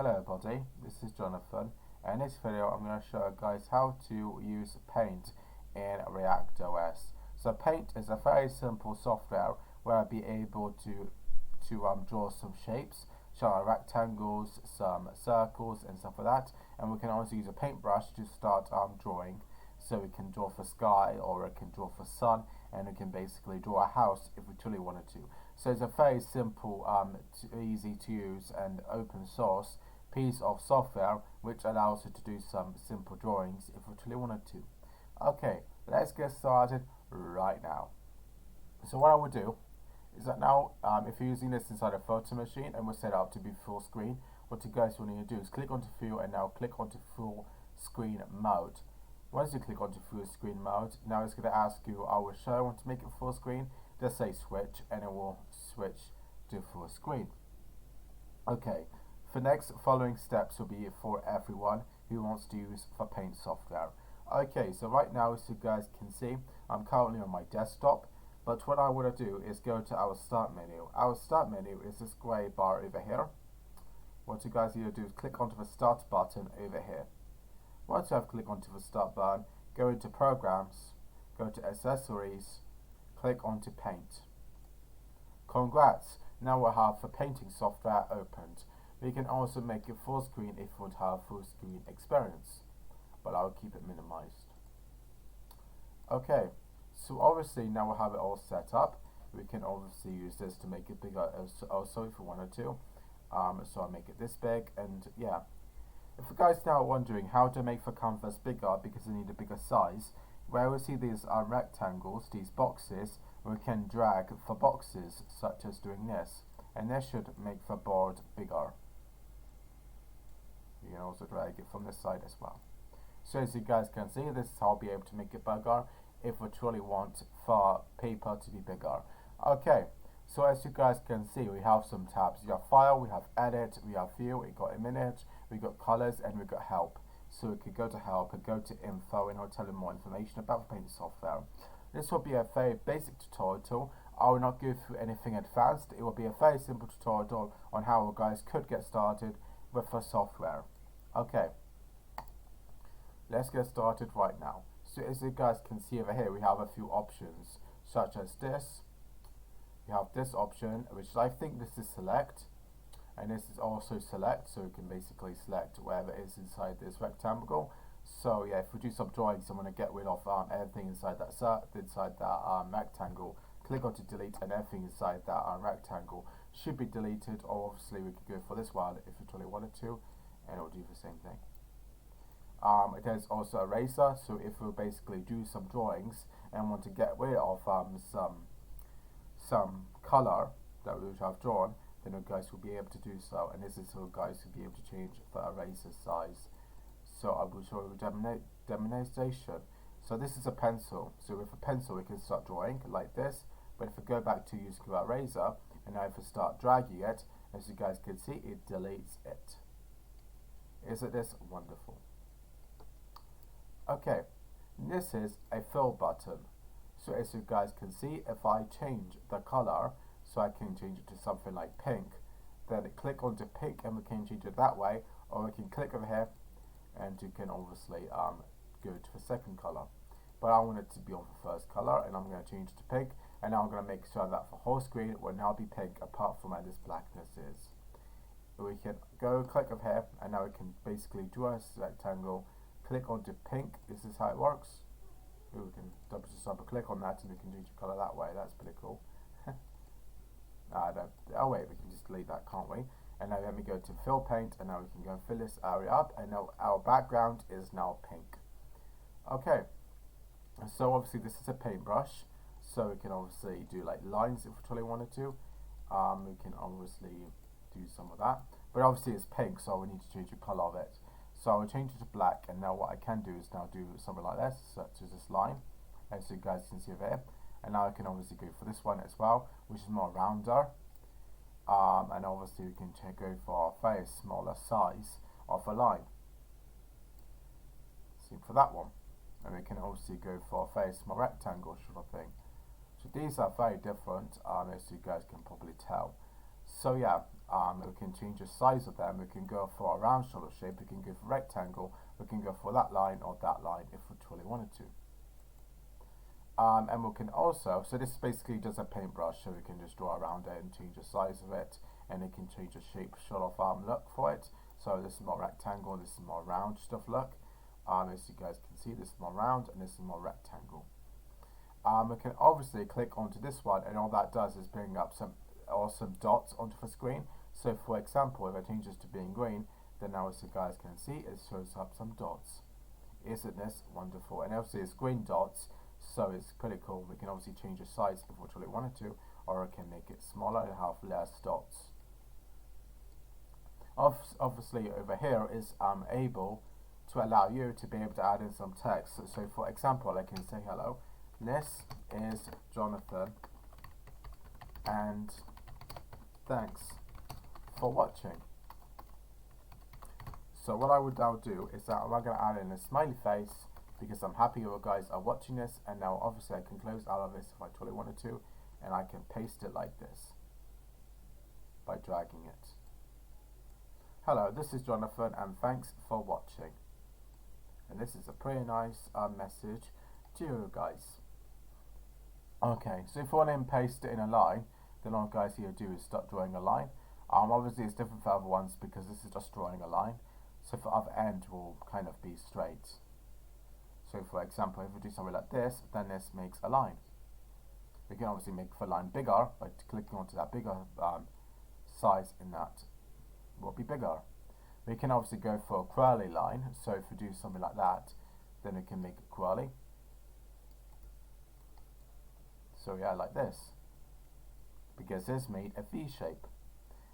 Hello everybody, this is Jonathan, and in this video I'm going to show you guys how to use Paint in React OS. So Paint is a very simple software where I'll be able to draw some shapes, show rectangles, some circles and stuff like that, and we can also use a paintbrush to start drawing. So we can draw for sky, or we can draw for sun, and we can basically draw a house if we truly wanted to. So it's a very simple, easy to use and open source piece of software which allows you to do some simple drawings if we truly wanted to. Okay, let's get started right now. So what I will do is that now, if you're using this inside a photo machine and we're set up to be full screen, what you guys will need to do is click onto View and now click onto Full Screen Mode. Once you click onto full screen mode, now it's going to ask you, I will show I want to make it full screen. Just say switch and it will switch to full screen. Okay, the next following steps will be for everyone who wants to use the Paint software. Okay, so right now, as you guys can see, I'm currently on my desktop, but what I want to do is go to our start menu. Our start menu is this grey bar over here. What you guys need to do is click onto the start button over here. Once you have clicked onto the start button, go into Programs, go to Accessories, click onto Paint. Congrats! Now we'll have the painting software opened. We can also make it full screen if you want to have full screen experience, but I'll keep it minimized. Okay, so obviously now we'll have it all set up. We can obviously use this to make it bigger also if we wanted to. So I'll make it this big, and yeah. If you guys now are wondering how to make the canvas bigger because they need a bigger size, where we see these rectangles, these boxes, we can drag for boxes such as doing this, and this should make the board bigger. You can also drag it from this side as well. So as you guys can see, this is how I'll be able to make it bigger if we truly want the paper to be bigger. Okay, so as you guys can see, we have some tabs. We have File, we have Edit, we have View, we got Image, we got Colors, and we got Help. So we could go to Help and go to Info, and it'll tell you more information about the Paint software. This will be a very basic tutorial. I will not go through anything advanced. It will be a very simple tutorial on how you guys could get started with the software. Okay, let's get started right now. So as you guys can see over here, we have a few options such as this. You have this option, which I think this is select, and this is also select, so you can basically select wherever it is inside this rectangle. So yeah, if we do some drawings, I'm going to get rid of everything inside that rectangle. Click on to delete, and everything inside that rectangle should be deleted. Or obviously we could go for this one if we really wanted to, and it will do the same thing. There's also eraser, so if we basically do some drawings and want to get rid of some color that we would have drawn, then you guys will be able to do so, and this is how you guys will be able to change the eraser size. So I will show you a demonstration. So this is a pencil. So with a pencil we can start drawing like this, but if we go back to use the eraser, and now if we start dragging it, as you guys can see, it deletes it. Isn't this wonderful? Okay, this is a fill button. So as you guys can see, if I change the color, so I can change it to something like pink, then click onto pink and we can change it that way, or we can click over here and you can obviously go to the second color. But I want it to be on the first color, and I'm going to change it to pink, and now I'm going to make sure that the whole screen will now be pink apart from where this blackness is. We can go click over here, and now we can basically draw a rectangle, click onto pink. This is how it works. We can double click on that and we can change the color that way. That's pretty cool. Oh wait, we can just delete that, can't we? And now let me go to fill paint, and now we can go fill this area up, and now our background is now pink. Okay, so obviously this is a paintbrush, so we can obviously do like lines if we really wanted to. We can obviously do some of that, but obviously it's pink, so we need to change the color of it. So I will change it to black, and now what I can do is now do something like this, such as this line, as you guys can see over here. And now I can obviously go for this one as well, which is more rounder. And obviously we can go for a very smaller size of a line. Same for that one. And we can also go for a very small rectangle sort of thing. So these are very different, as you guys can probably tell. So yeah, We can change the size of them. We can go for a round sort of shape. We can go for rectangle. We can go for that line or that line if we truly wanted to. And we can also, so this basically just a paintbrush, so we can just draw around it and change the size of it, and it can change the shape sort of look for it. So this is more rectangle, this is more round stuff look. As you guys can see, this is more round and this is more rectangle. We can obviously click onto this one, and all that does is bring up some awesome dots onto the screen. So for example, if I change this to being green, then now as you guys can see, it shows up some dots. Isn't this wonderful? And obviously it's green dots, so it's pretty cool. We can obviously change the size if we really wanted to, or we can make it smaller and have less dots. Obviously over here is able to allow you to be able to add in some text. So for example, I can say hello, this is Jonathan, and thanks for watching. So what I would now do is that I'm going to add in a smiley face, because I'm happy you guys are watching this, and now obviously I can close out of this if I totally wanted to, and I can paste it like this by dragging it. Hello, this is Jonathan, and thanks for watching. And this is a pretty nice message to you guys. Okay, so if you want to paste it in a line, then all guys here do is start drawing a line. Obviously it's different for other ones because this is just drawing a line. So for other end will kind of be straight. So for example, if we do something like this, then this makes a line. We can obviously make the line bigger by clicking onto that bigger size, in that will be bigger. We can obviously go for a curly line. So if we do something like that, then we can make it curly. So yeah, like this, because this made a V shape,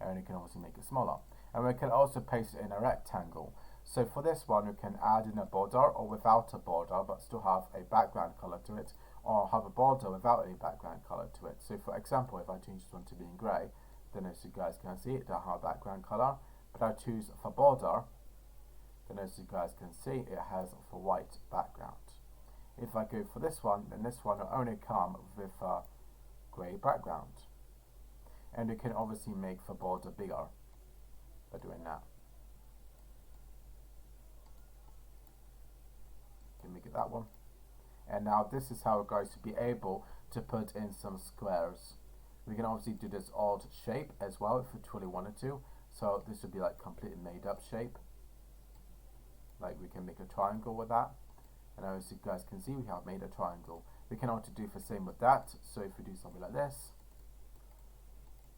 and we can obviously make it smaller. And we can also paste it in a rectangle. So for this one, we can add in a border or without a border, but still have a background color to it, or have a border without any background color to it. So for example, if I change this one to being grey, then as you guys can see, it doesn't have a background color. But I choose for border, then as you guys can see, it has a white background. If I go for this one, then this one will only come with a grey background. And you can obviously make the border bigger by doing that. You can make it that one. And now this is how we're going to be able to put in some squares. We can obviously do this odd shape as well if we truly wanted to. So this would be like completely made up shape. Like we can make a triangle with that. And as you guys can see, we have made a triangle. We can also do the same with that. So if we do something like this,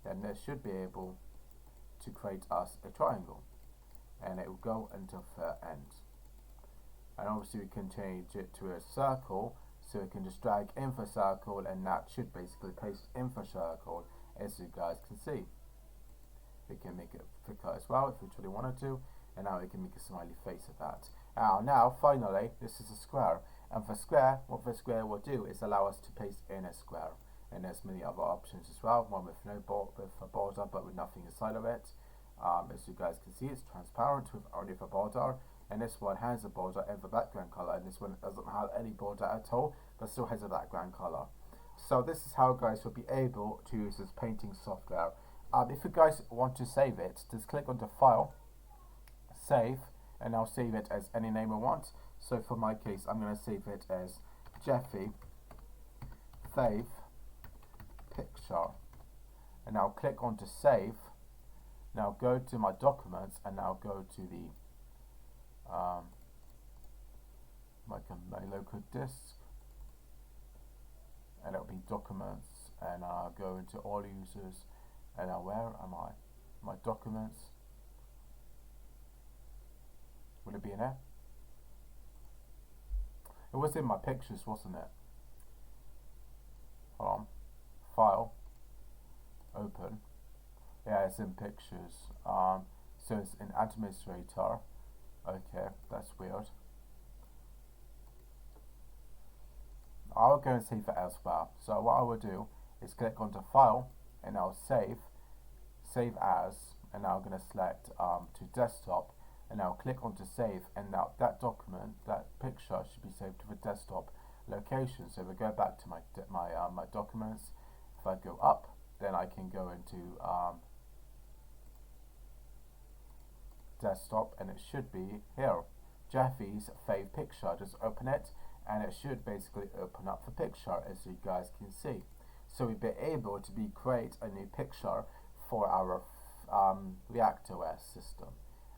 then this should be able to create us a triangle. And it will go until the end. And obviously we can change it to a circle, so we can just drag in the circle, and that should basically paste in the circle, as you guys can see. We can make it thicker as well if we truly wanted to, and now we can make a smiley face of that. Now finally, this is a square, and for square, what the square will do is allow us to paste in a square. And there's many other options as well, one with no with a border but with nothing inside of it. As you guys can see, it's transparent with only the border, and this one has a border and the background color, and this one doesn't have any border at all but still has a background color. So this is how guys will be able to use this painting software. If you guys want to save it, just click on the file, save, and I'll save it as any name I want. So for my case, I'm going to save it as Jeffy Fave Picture, and now click on to save. Now go to my documents, and now go to the my local disk, and it'll be documents, and I'll go into all users, and now where am I? My documents. Will it be in there? It was in my pictures, wasn't it? Hold on. File. Open. Yeah, it's in pictures. So it's in administrator. Okay, that's weird. I'll go and save it elsewhere. So what I will do is click onto file, and I'll save as, and now I'm going to select to desktop, and I'll click onto save, and now that document, that picture should be saved to the desktop location. So if I go back to my documents, if I go up, then I can go into desktop, and it should be here, Jeffy's fave picture. Just open it, and it should basically open up the picture, as you guys can see. So we'll be able to create a new picture for our ReactOS system.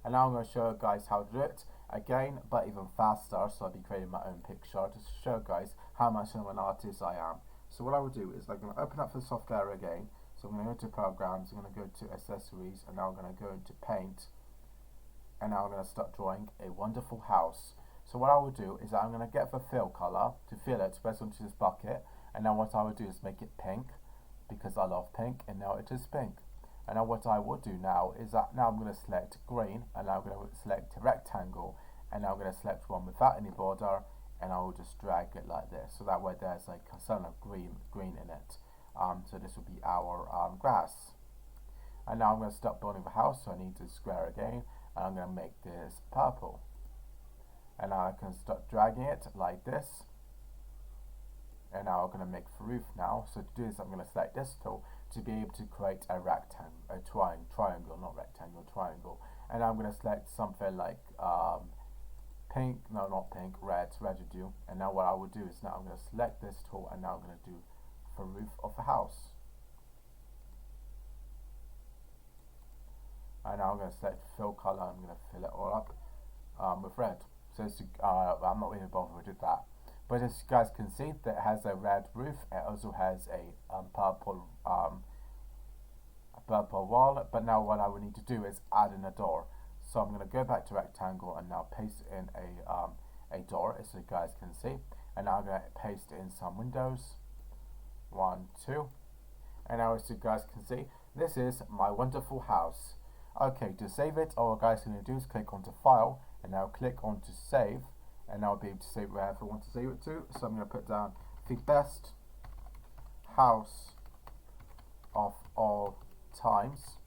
And now I'm going to show you guys how to do it again, but even faster. So I'll be creating my own picture to show you guys how much of an artist I am. So what I will do is I'm going to open up the software again. So I'm going to go to Programs, I'm going to go to Accessories, and now I'm going to go into Paint. And now I'm going to start drawing a wonderful house. So what I will do is I'm going to get the fill color to fill it, press onto this bucket, and now what I will do is make it pink, because I love pink, and now it is pink. And now what I will do now is that now I'm going to select green, and now I'm going to select a rectangle, and now I'm going to select one without any border, and I will just drag it like this, so that way there's like a sort of green in it. So this will be our grass. And now I'm going to start building the house, so I need the square again, and I'm going to make this purple. And now I can start dragging it like this. And now I'm going to make the roof now. So to do this, I'm going to select this tool to be able to create a rectangle, a triangle, not rectangle, triangle. And I'm going to select something like pink, no, not pink, red will do. And now what I will do is now I'm going to select this tool, and now I'm going to do the roof of the house. And now I'm going to select fill color. I'm going to fill it all up with red. So I'm not really bothered with that. But as you guys can see, that it has a red roof. It also has a purple wall. But now what I would need to do is add in a door. So I'm going to go back to rectangle and now paste in a door, as you guys can see. And now I'm going to paste in some windows. 1, 2. And now as you guys can see, this is my wonderful house. Okay, to save it, all guys are going to do is click onto File, and now click onto Save. And I'll be able to save wherever I want to save it to. So I'm going to put down the best house of all times.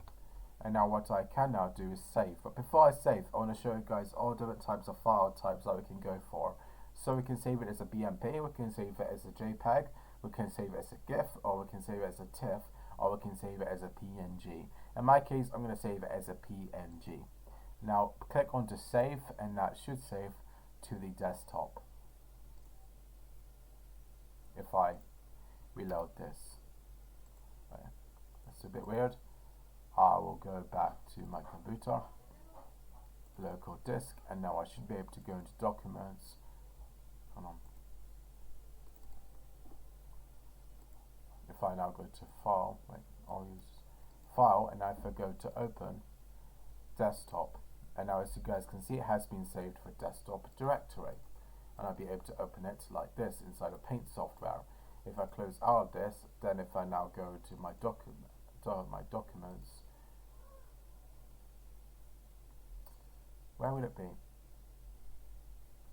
And now what I can now do is save. But before I save, I want to show you guys all different types of file types that we can go for. So we can save it as a BMP, we can save it as a JPEG, we can save it as a GIF, or we can save it as a TIFF, or we can save it as a PNG. In my case, I'm going to save it as a PNG. Now click onto Save, and that should save to the desktop. If I reload this, that's a bit weird. I will go back to my computer, local disk, and now I should be able to go into Documents. Hold on. If I now go to File, I'll use File, and if I go to Open, Desktop. And now as you guys can see, it has been saved for desktop directory. And I'll be able to open it like this inside of Paint software. If I close out of this, then if I now go to my documents, where would it be?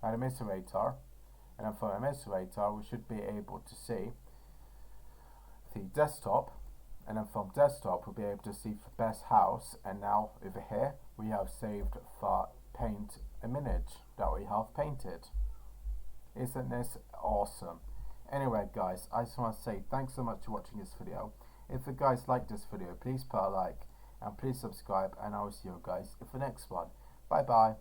Administrator. And then for Administrator, we should be able to see the desktop. And then from desktop, we'll be able to see the best house. And now over here, we have saved the paint image that we have painted. Isn't this awesome? Anyway guys, I just want to say thanks so much for watching this video. If you guys like this video, please put a like and please subscribe, and I will see you guys in the next one. Bye bye.